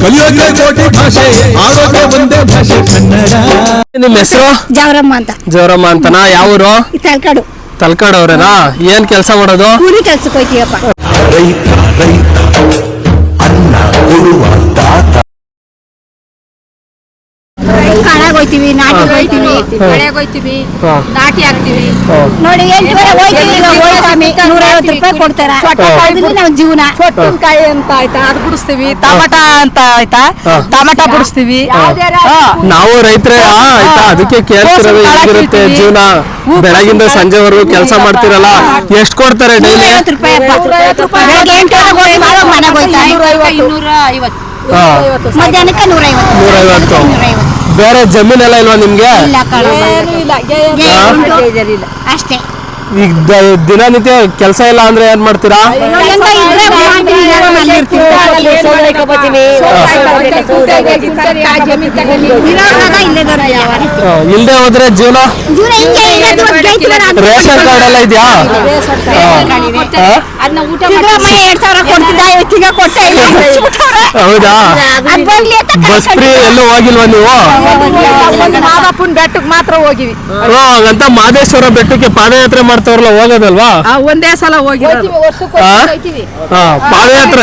ಕಲಿಯೋಕೆ ಕೋಟಿ ಭಾಷೆ ಆರೋಗ್ಯ ಒಂದೇ ಭಾಷೆ ಕನ್ನಡ. ನಿಮ್ಮ ಹೆಸರು? ಜವರಮ್ಮ ಅಂತ. ಜವರಮ್ಮ ಅಂತನಾ? ಯಾವೂರು? ತಲಕಾಡು. ತಲಕಾಡು ಅವ್ರೇನಾ? ಏನ್ ಕೆಲಸ ಮಾಡೋದು? ಕೂಲಿ ಕೆಲ್ಸಕ್ಕೆ ಹೋಯ್ತೀವಪ್ಪ. ರೈತ ರೈತ ಅನ್ನ ಕೊಡುವ ತಾತ. ಕಾಳಾಗ್ ಹೋಯ್ತೀವಿ, ನಾಟಿಗೆ ಹೋಯ್ತೀವಿ, ಬೆಳೆಗೆ ಹೋಯ್ತೀವಿ, ನಾಟಿ ಹಾಕ್ತಿವಿ. ನೋಡಿ 8 ಗಂಟೆ ಹೋಯ್ತೀವಿ, 150 ರೂಪಾಯಿ ಕೊಡ್ತಾರ. ನಾವು ಜೀವನ. ಕಾಯಿ ಅಂತ ಆಯ್ತಾ, ಅದು ಬಿಡಿಸ್ತೀವಿ. ಟಮಾಟ ಅಂತ ಆಯ್ತಾ, ಟಮಾಟ ಬಿಡಿಸ್ತೀವಿ. ನಾವು ರೈತರೇ ಆಯ್ತಾ, ಅದಕ್ಕೆ ಕೇಳ್ತಿರೋದು ಹೇಗಿರುತ್ತೆ ಜೀವನ. ಬೆಳಗಿಂದ ಸಂಜೆವರೆಗೂ ಕೆಲಸ ಮಾಡ್ತಿರಲ್ಲ, ಎಷ್ಟು ಕೊಡ್ತಾರೆ ಡೈಲಿ? 150 ರೂಪಾಯಿ. ಬೆಳಗ್ಗೆ 8 ಗಂಟೆಗೆ ಹೋಗಿ ಮನೆಗೆ ಹೋಯ್ತೀವಿ. 250. ಮಧ್ಯಾಹ್ನಕ್ಕೆ 150. ಬೇರೆ ಜಮೀನೆಲ್ಲ ಇಲ್ವಾ ನಿಮ್ಗೆ? ಅಷ್ಟೇ. ಈಗ ದಿನನಿತ್ಯ ಕೆಲಸ ಇಲ್ಲ ಅಂದ್ರೆ ಏನ್ ಮಾಡ್ತೀರಾ? ಇಲ್ದೆ ಹೋದ್ರೆ ಜೀವನ. ರೇಷನ್ ಕಾರ್ಡ್ ಎಲ್ಲ ಇದೆಯಾ? ಹೌದಾ? ಬಸ್ ಫ್ರೀ ಎಲ್ಲೂ ಹೋಗಿಲ್ವಾ ನೀವು? ಮಾದಪ್ಪನ ಬೆಟ್ಟಕ್ಕೆ ಮಾತ್ರ ಹೋಗಿವಿ. ಹಾಗಂತ ಮಾದೇಶ್ವರ ಬೆಟ್ಟಕ್ಕೆ ಪಾದಯಾತ್ರೆ ಮಾಡ್ತಾವ್ರಲ್ಲ, ಹೋಗೋದಲ್ವಾ? ಒಂದೇ ಸಲ ಹೋಗಿರೋದು. ಪಾದಯಾತ್ರೆ,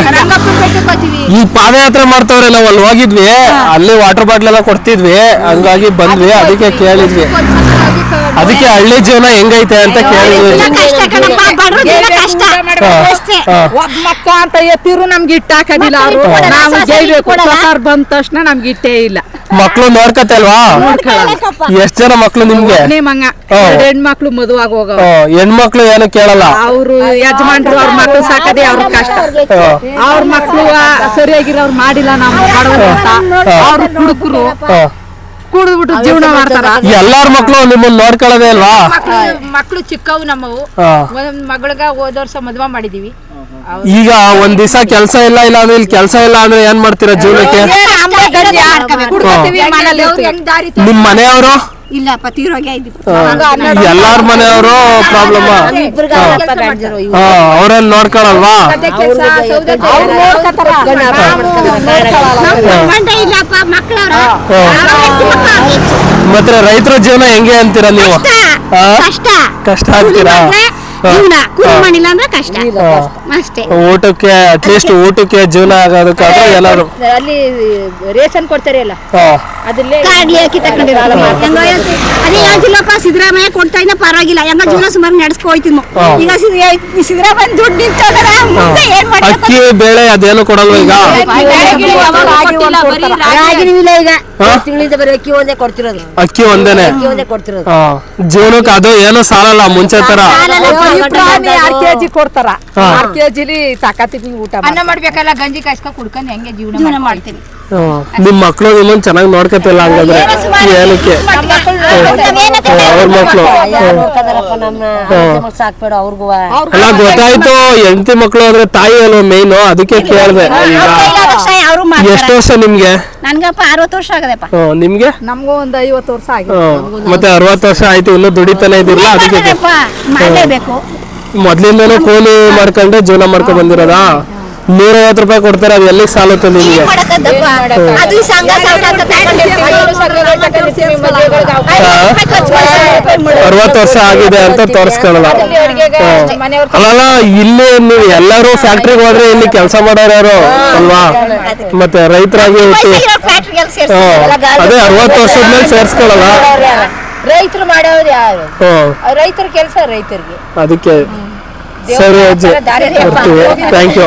ಈ ಪಾದಯಾತ್ರೆ ಮಾಡ್ತಾವ್ರೆ, ನಾವು ಅಲ್ಲಿ ಹೋಗಿದ್ವಿ. ಅಲ್ಲಿ ವಾಟರ್ ಬಾಟ್ಲ್ ಎಲ್ಲ ಕೊಡ್ತಿದ್ವಿ, ಹಂಗಾಗಿ ಬಂದ್ವಿ. ಅದಕ್ಕೆ ಕೇಳಿದ್ವಿ, ಅದಕ್ಕೆ ಹಳ್ಳಿ ಜೀವನ ಹೆಂಗೈತೆ ಅಂತ ಕೇಳಿದ್ವಿ. ಒಬ್ಬ ಮಕ್ಕ ಅಂತ ಎತ್ತಿರು ನಮ್ಗೆ ಇಟ್ಟ ಹಾಕೋದಿಲ್ಲ. ನಾವು ಜೈಬೇಕು ಸರ್ ಬಂದ ತಕ್ಷಣ ನಮ್ಗೆ ಇಟ್ಟೇ ಇಲ್ಲ. ಮಕ್ಳು ನೋಡ್ಕತ್ತಲ್ವಾ? ಎಷ್ಟ್ ಜನ ಮಕ್ಳು ನಿಮ್ಗೆ? ಮಂಗ ಹೆಣ್ಮಕ್ಳು ಮದುವಾಗ ಹೋಗ. ಹೆಣ್ಮಕ್ಳು ಏನು ಕೇಳಲ್ಲ, ಅವ್ರು ಯಜಮಾನ್ರು ಅವ್ರ ಮಕ್ಳು ಸಾಕದೆ ಅವ್ರ ಕಷ್ಟ. ಅವ್ರ ಮಕ್ಳು ಸರಿಯಾಗಿರೋರು ಮಾಡಿಲ್ಲ, ನಾವು ಮಾಡೋದು ಅಂತ ಅವ್ರು ಕುಡುಕರು ಕುಡಿದ್ಬಿಟ್ಟು ಜೀವನ ಮಾಡ್ತಾರ. ಎಲ್ಲಾರ ಮಕ್ಳು ನಿಮ್ಮನ್ನ ನೋಡ್ಕೊಳ್ಳೋದೇ ಅಲ್ವಾ? ಮಕ್ಳು ಚಿಕ್ಕವು ನಮ್ಮವು. ಒಂದ್ ಮಗಳಿಗೆ ಹೋದ ವರ್ಷ ಮದ್ವೆ ಮಾಡಿದೀವಿ. ಈಗ ಒಂದ್ ದಿವಸ ಕೆಲಸ ಇಲ್ಲ ಅಂದ್ರೆ ಇಲ್ಲಿ ಕೆಲಸ ಇಲ್ಲ ಅಂದ್ರೆ ಏನ್ ಮಾಡ್ತೀರಾ ಜೀವನಕ್ಕೆ? ನಿಮ್ ಮನೆಯವರು? ಇಲ್ಲಪ್ಪ, ತೀರೋಗಿ ಎಲ್ಲಾರ ಮನೆಯವರು ಪ್ರಾಬ್ಲಮ್. ಅವ್ರೇನ್ ನೋಡ್ಕೊಳಲ್ವಾ? ಮತ್ತೆ ರೈತರ ಜೀವನ ಹೆಂಗೆ ಅಂತೀರಾ ನೀವು? ಕಷ್ಟ ಅಂತೀರಾ? ಮಾಡಿಲ್ಲ ಅಂದ್ರೆ ಕಷ್ಟ ಅಷ್ಟೇ. ಊಟಕ್ಕೆ ಅಟ್ಲೀಸ್ಟ್ ಊಟಕ್ಕೆ ಜೀವನ ಆಗೋದಕ್ಕಾದ್ರೆ ಏನಾದ್ರು ಅಲ್ಲಿ ರೇಷನ್ ಕೊಡ್ತಾರೆ ಅಲ್ಲ, ಅದೇ ಹೇಳ್ತಿಲ್ಲಪ್ಪ. ಸಿದ್ದರಾಮಯ್ಯ ಕೊಡ್ತಾ ಇನ್ನ ಪರವಾಗಿಲ್ಲ, ಹೆಂಗ ಜೀವನ ಸುಮಾರು ನಡ್ಸ್ಕೊಯ್ತೀನಿ. ಈಗ ಸಿದ್ದರಾಮಯ್ಯ ದುಡ್ಡು ನಿಂತೋದ್ರೆ ಮುಂದೆ ಏನ್ ಮಾಡ್ತಾರೆ? ಅಕ್ಕಿ ಬೇಳೆ ಅದೇನು ಕೊಡಲ್ವ ಈಗ? ಅಕ್ಕಿ ಒಂದೇನೆ ಜೀವನಕ್ಕೆ, ಅದು ಏನು ಸಾಲಲ್ಲ ಮುಂಚೆ ತರ. 6 ಕೆಜಿ ಕೊಡ್ತಾರ. 6 ಕೆಜಿಲಿ ಸಾಕಾತಿವಿ. ಊಟ ಅನ್ನ ಮಾಡ್ಬೇಕಲ್ಲ, ಗಂಜಿ ಕಾಯ್ಸ್ಕೊಂಡ್ ಕುಡ್ಕೊಂಡು ಹೆಂಗೆ ಜೀವನ ಮಾಡ್ತೀನಿ. ನಿಮ್ ಮಕ್ಳು ನಿಮ್ಮನ್ನ ಚೆನ್ನಾಗಿ ನೋಡ್ಕತಿಲ್ಲ ಹಂಗಾದ್ರೆ ಏನಕ್ಕೆ? ಅವ್ರ ಮಕ್ಳು ಅಲ್ಲ, ಗೊತ್ತಾಯ್ತು. ಹೆಂಡತಿ ಮಕ್ಳು ಅಂದ್ರೆ ತಾಯಿ ಅಲ್ವಾ ಮೇನು, ಅದಕ್ಕೆ ಕೇಳ್ದೆ. ಎಷ್ಟು ವರ್ಷ ನಿಮ್ಗೆ? ನನ್ಗಪ್ಪ 60 ವರ್ಷ ಆಗದಪ್ಪ. ನಿಮ್ಗೆ? ನಮ್ಗೂ ಒಂದ್ 50 ವರ್ಷ ಆಗಿದೆ. ಮತ್ತೆ 60 ವರ್ಷ ಆಯ್ತು, ಇನ್ನೂ ದುಡಿತಾನೆ ಇದಿಲ್ಲ. ಅದಕ್ಕೆ ಮಾಡಲೇಬೇಕು. ಮೊದ್ಲಿಂದನೂ ಕೂಲಿ ಮಾಡ್ಕೊಂಡೆ ಜೀವನ ಮಾಡ್ಕೊಂಡ್ ಬಂದಿರೋದಾ? 150 ರೂಪಾಯಿ ಕೊಡ್ತಾರೆ, ಅದು ಎಲ್ಲಿಗೆ ಸಾಲುತ್ತೆ ನಿಮ್ಗೆ? 60 ವರ್ಷ ಆಗಿದೆ ಅಂತ ತೋರಿಸ್ಕೊಳ್ಳಲ್ಲ. ಅಲ್ಲ, ಇಲ್ಲಿ ನೀವು ಎಲ್ಲರೂ ಫ್ಯಾಕ್ಟ್ರಿಗೆ ಹೋದ್ರೆ ಇಲ್ಲಿ ಕೆಲಸ ಮಾಡೋರು ಯಾರು ಅಲ್ವಾ? ಮತ್ತೆ ರೈತರಾಗಿ ಹುಟ್ಟಿ ಅದೇ 60 ವರ್ಷದ ಮೇಲೆ ಸೇರ್ಸ್ಕೊಳ್ಳಲ್ಲ. ರೈತರು ಮಾಡೋರು ಯಾರು? ರೈತರ ಕೆಲಸ ರೈತರಿಗೆ. ಅದಕ್ಕೆ ಸರಿ ಅಜ್ಜಿ, ಬರ್ತೀವಿ. Thank you.